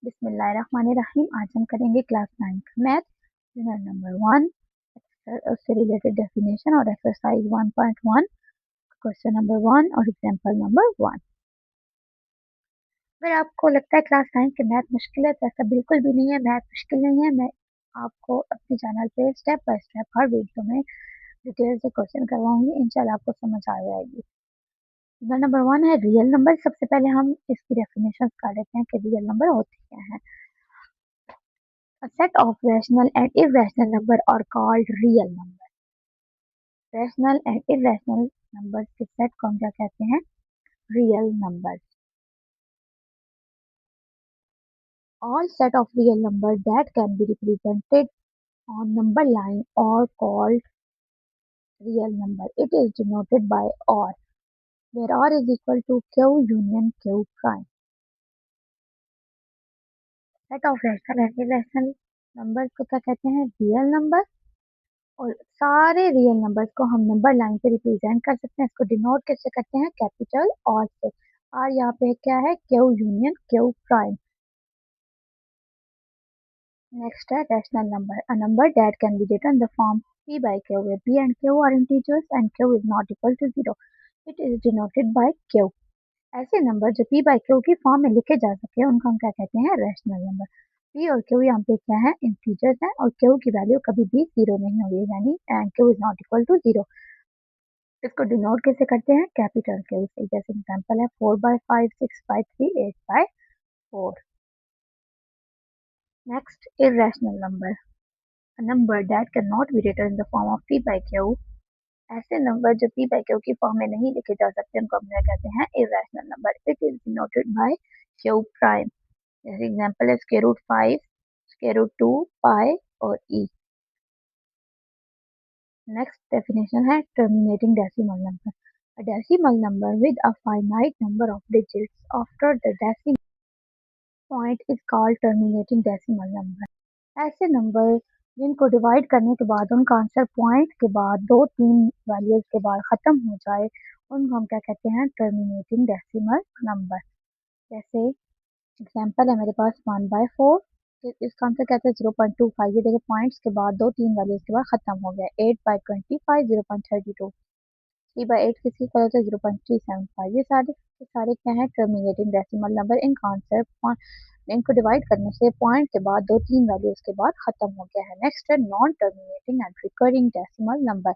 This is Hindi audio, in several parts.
बिस्मिल्लाहिर्रहमानिर्रहीम। आज हम करेंगे क्लास 9 मैथ यूनिट नंबर 1 उससे रिलेटेड डेफिनेशन और एक्सरसाइज 1.1 क्वेश्चन नंबर 1 और एग्जांपल नंबर 1। अगर आपको लगता है क्लास 9 के मैथ मुश्किल है तो ऐसा बिल्कुल भी नहीं है। मैथ मुश्किल नहीं है। मैं आपको अपने चैनल पे step by step her video में डिटेल से क्वेश्चन करवाऊंगी। इंशाल्लाह आपको समझ आ जाएगी। नंबर 1 है रियल नंबर। सबसे पहले हम इसकी डेफिनेशन कर लेते हैं कि रियल नंबर होते क्या है। A set of rational and irrational numbers are called real numbers. Rational and irrational numbers के सेट को हम क्या कहते हैं? Real numbers. All set of real numbers that can be represented on number line are called real number. It is denoted by OR, where OR is equal to Q union Q prime. Set of rational and irrational numbers को क्या कहते हैं? Real number. और सारे रियल नंबर्स को हम नंबर लाइन पे रिप्रेजेंट कर सकते हैं। इसको डिनोट कैसे करते हैं? कैपिटल और से। और यहाँ पे क्या है? Q union Q prime. Next है rational number. A number that can be written the form p by q where p and q are integers and q is not equal to 0. It is denoted by q. ऐसे नंबर जो p by q की फॉर्म में लिखे जा सके उनको हम क्या कहते हैं? Rational number. p और q यहाँ पे क्या है? इंटीजर्स हैं और q की वैल्यू कभी भी 0 नहीं होगी, यानी q is not equal to 0. इसको डिनोट कैसे करते हैं? कैपिटल के से। जैसे एग्जांपल है 4/5, 6/3, 8/4। Next irrational number. A number that can not be written in the form of p by q। ऐसे नंबर जो p by q की फॉर्म में नहीं लिखे जा सकते उनको हम क्या कहते हैं? Irrational number. It is denoted by q prime. जैसे एग्जांपल है स्क्वायर रूट 5, स्क्वायर रूट 2, पाई और e। नेक्स्ट डेफिनेशन है terminating decimal number. A decimal number with a finite number of digits after the decimal point is called terminating decimal number. ऐसे नंबर जिनको डिवाइड करने के बाद उनका आंसर पॉइंट के बाद 2-3 वैल्यूज के बाद खत्म हो जाए उनको हम क्या कहते हैं? Terminating decimal number. जैसे एग्जांपल है मेरे पास 1/4, इसका आंसर कहते हैं 0.25। ये देखिए पॉइंट्स के बाद 2-3 वैल्यूज के बाद खत्म हो गया। 8/25 0.32। 3/8 किसकी इक्वल होता है? 0.375। ये सारे क्या है? Terminating decimal number. इनका आंसर इनको डिवाइड करने से पॉइंट के बाद 2-3 वैल्यूज के बाद खत्म हो गया है। नेक्स्ट है non terminating and recurring decimal number.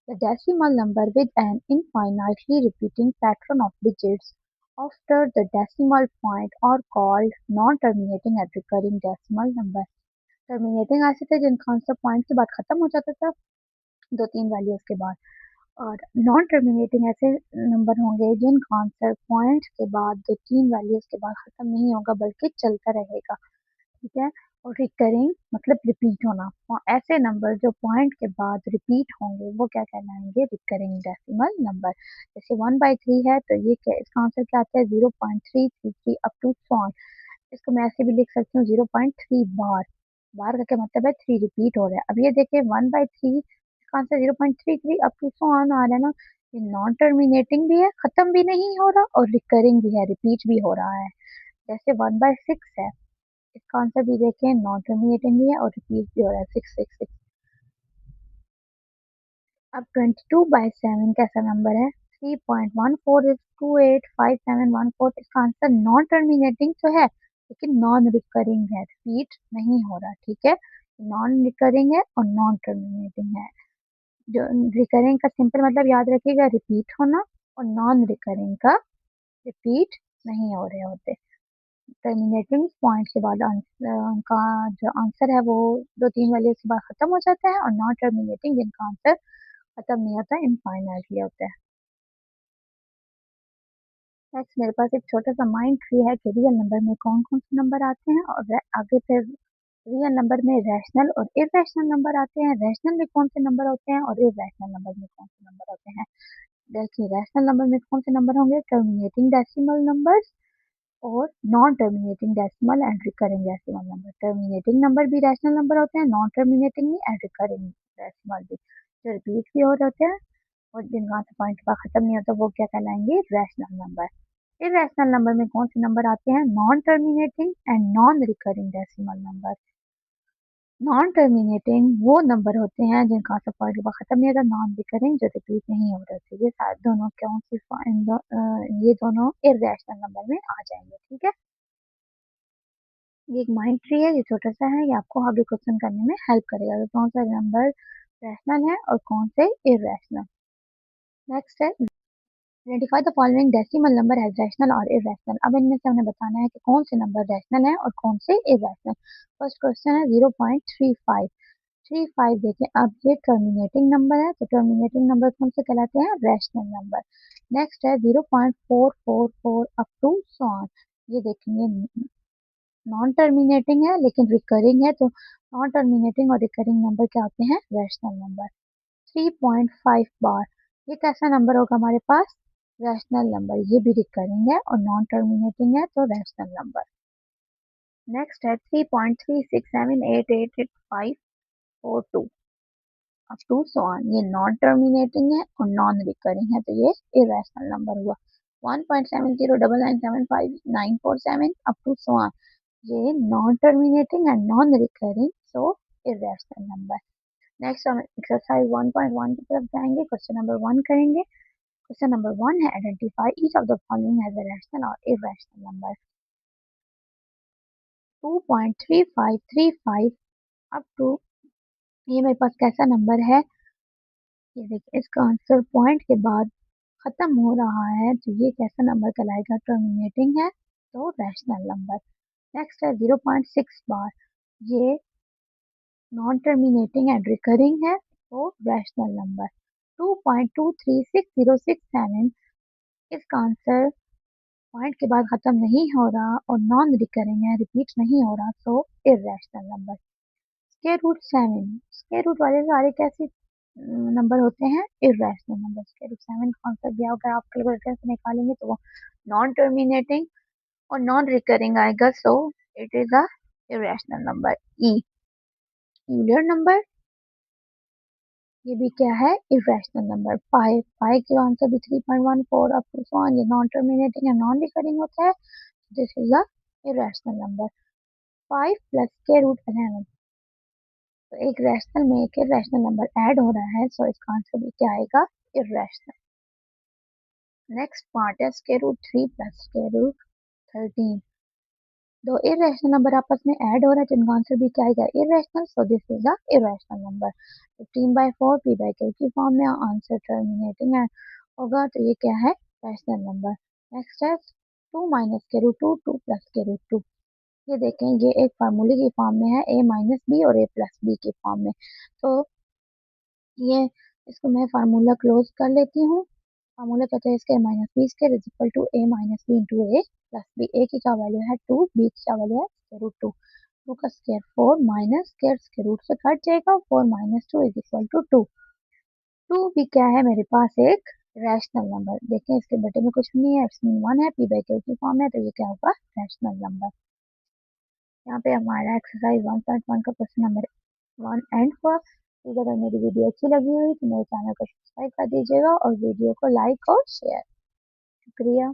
The decimal number with an infinitely repeating pattern of digits after the decimal point are called non-terminating and recurring decimal number. Terminating ऐसे थे जिनका आंसर पॉइंट के बाद खत्म हो जाता था 2-3 वैल्यूज के बाद, और नॉन टर्मिनेटिंग ऐसे नंबर होंगे जिनका आंसर पॉइंट के बाद 2-3 वैल्यूज के बाद खत्म नहीं होगा बल्कि चलता रहेगा। ठीक है। और रिकरिंग मतलब रिपीट होना। और ऐसे नंबर जो पॉइंट के बाद रिपीट होंगे वो क्या कहलाएंगे? Recurring decimal number. जैसे 1/3 है तो ये क्या, इसका आंसर क्या आता है? 0.333 अप टू सो ऑन। इसको मैं ऐसे भी लिख सकती हूँ 0.3 बार। बार का क्या मतलब है? 3 रिपीट हो रहा है। अब ये देखिए 1/3, इसका answer 0.33 up to so on आ रहा है ना। ये नॉन टर्मिनेटिंग भी है, खत्म भी नहीं हो रहा, और रिकरिंग भी है, रिपीट भी हो रहा है। जैसे 1/6 है, इसका आंसर भी देखें नॉन टर्मिनेटिंग भी है और रिपीट भी हो रहा है 666। अब 22/7 कैसा नंबर है? 3.14 इसका आंसर नॉन टर्मिनेटिंग तो है लेकिन नॉन रिकरिंग है, रिपीट नहीं हो रहा। ठीक है। नॉन रिकरिंग है और नॉन टर्मिनेटिंग है। जो रिकरिंग का सिंपल मतलब याद रखिएगा रिपीट होना, और नॉन रिकरिंग का रिपीट नहीं हो रहे होते। टर्मिनेटिंग पॉइंट के बाद उनका जो आंसर है वो 2-3 वैल्यूज के बाद खत्म हो जाता है, और नॉन टर्मिनेटिंग जिनका आंसर खत्म नहीं होता, इनफाइनाइटली होता है। नेक्स्ट मेरे पास एक छोटा सा माइंड ट्री है कि रियल नंबर में कौन कौन से नंबर आते हैं, और आगे फिर रियल नंबर में रैशनल और इरेशनल नंबर आते हैं। रैशनल में कौन से नंबर होते हैं और इरेशनल नंबर में कौन से नंबर होते हैं। देखिए रैशनल नंबर में कौन से नंबर होंगे? टर्मिनेटिंग डेसिमल नंबर्स और non terminating decimal and recurring decimal number. Terminating number भी रैशनल नंबर होते हैं, नॉन टर्मिनेटिंग भी एंड रिकरिंग डेसिमल भी, जो रिपीट भी हो जाते हैं और जिनका पॉइंट का खत्म नहीं होता वो क्या कहलाएंगे? Rational number. इरेशनल नंबर में कौन से नंबर आते हैं? Non terminating and non recurring decimal number. Non terminating वो नंबर होते हैं जिनका आंसर पॉइंट के बाद खत्म नहीं होता, नॉन रिकरिंग जो रिपीट नहीं हो रहे थे। ये दोनों कौन सी ये दोनों इरेशनल नंबर में आ जाएंगे। ठीक है, ये एक माइंड ट्री है, ये छोटा सा है, ये आपको आगे क्वेश्चन करने में हेल्प करेगा कि कौन सा नंबर रैशनल है और कौन से इरेशनल। नेक्स्ट है identify the following decimal number as rational और इरेशनल। अब इनमें से हमें बताना है कि कौन से नंबर रैशनल है और कौन से इरेशनल। फर्स्ट क्वेश्चन है 0.35। 35 देखें, अब ये टर्मिनेटिंग नंबर है, तो टर्मिनेटिंग नंबर कौन से कहलाते हैं? Rational number. नेक्स्ट है 0.444 अप टू सो ऑन। ये देखेंगे नॉन टर्मिनेटिंग है लेकिन रिकरिंग है, तो नॉन टर्मिनेटिंग और रिकरिंग नंबर क्या होते हैं? Rational number. 3.5 बार, ये कैसा नंबर होगा हमारे पास? Rational number. ये भी रिकरिंग है और नॉन टर्मिनेटिंग है, तो रैशनल नंबर। नेक्स्ट है 3.3678884542 अप टू सो ऑन। ये नॉन टर्मिनेटिंग है और नॉन रिकरिंग है, तो ये इरेशनल नंबर हुआ। 1.70995947 अप टू सो ऑन, ये non terminating and non recurring, so irrational number. Next हम एक्सरसाइज 1.1 की तरफ जाएंगे, क्वेश्चन नंबर 1 करेंगे। क्वेश्चन नंबर 1 है identify each of the following as a rational और इरेशनल नंबर। 2.3535 अप टू, ये मेरे पास कैसा नंबर है? ये देखिए, इसका आंसर पॉइंट के बाद खत्म हो रहा है, तो ये कैसा नंबर कहलाएगा? टर्मिनेटिंग है, तो रैशनल नंबर। नेक्स्ट है 0.6 बार, ये नॉन टर्मिनेटिंग एंड रिकरिंग है, तो रैशनल नंबर। 2.236067, इसका आंसर पॉइंट के बाद खत्म नहीं हो रहा और नॉन रिकरिंग है, रिपीट नहीं हो रहा, तो irrational number. Square root 7, square root वाले सारे कैसे नंबर होते हैं? Irrational number. स्क्वायर रूट 7 का आंसर दिया होगा, आप कैलकुलेटर से निकालेंगे तो वो नॉन टर्मिनेटिंग और नॉन रिकरिंग आएगा, so it is a irrational number. E Euler number, ये भी क्या है? Irrational number. 5 5 के आंसर भी 3.14 अप टू सो ऑन, ये नॉन टर्मिनेटिंग या नॉन रिकरिंग होता है, this is a irrational number. 5 plus square root 11, तो एक रैशनल में एक इरेशनल नंबर ऐड हो रहा है, सो इसका आंसर भी क्या आएगा? इरेशनल। नेक्स्ट पार्ट है square root 3 plus square root 13, दो इरेशनल नंबर आपस में ऐड हो रहा है, तो इनका आंसर भी क्या आएगा? Irrational, so this is a irrational number. 15/4 p/q की फॉर्म में आंसर टर्मिनेटिंग है होगा, तो ये क्या है? Rational number. नेक्स्ट है 2 minus square root 2 2 plus square root 2, ये देखें ये एक फार्मूले की फॉर्म में है, a माइनस बी और a प्लस बी की फॉर्म में, तो ये इसको मैं फार्मूला क्लोज कर लेती हूँ। फार्मूला कहते हैं इसके minus B square is equal to a minus B into A plus B. A की क्या वैल्यू है? 2, बी की क्या वैल्यू है? Square root 2। 2 का स्क्वायर 4 माइनस स्क्वायर रूट से कट जाएगा, 4 माइनस 2 इज इक्वल टू 2। 2 भी क्या है मेरे पास? एक रैशनल नंबर। देखें इसके बेटे में कुछ नहीं है, इसमें 1 है, p/q की फॉर्म है, तो ये क्या होगा? Rational number. यहाँ पे हमारा एक्सरसाइज 1.1 का क्वेश्चन नंबर 1 एंड हुआ। ठीक है, अगर मेरी वीडियो अच्छी लगी हुई तो मेरे चैनल को सब्सक्राइब कर दीजिएगा और वीडियो को लाइक और शेयर। शुक्रिया।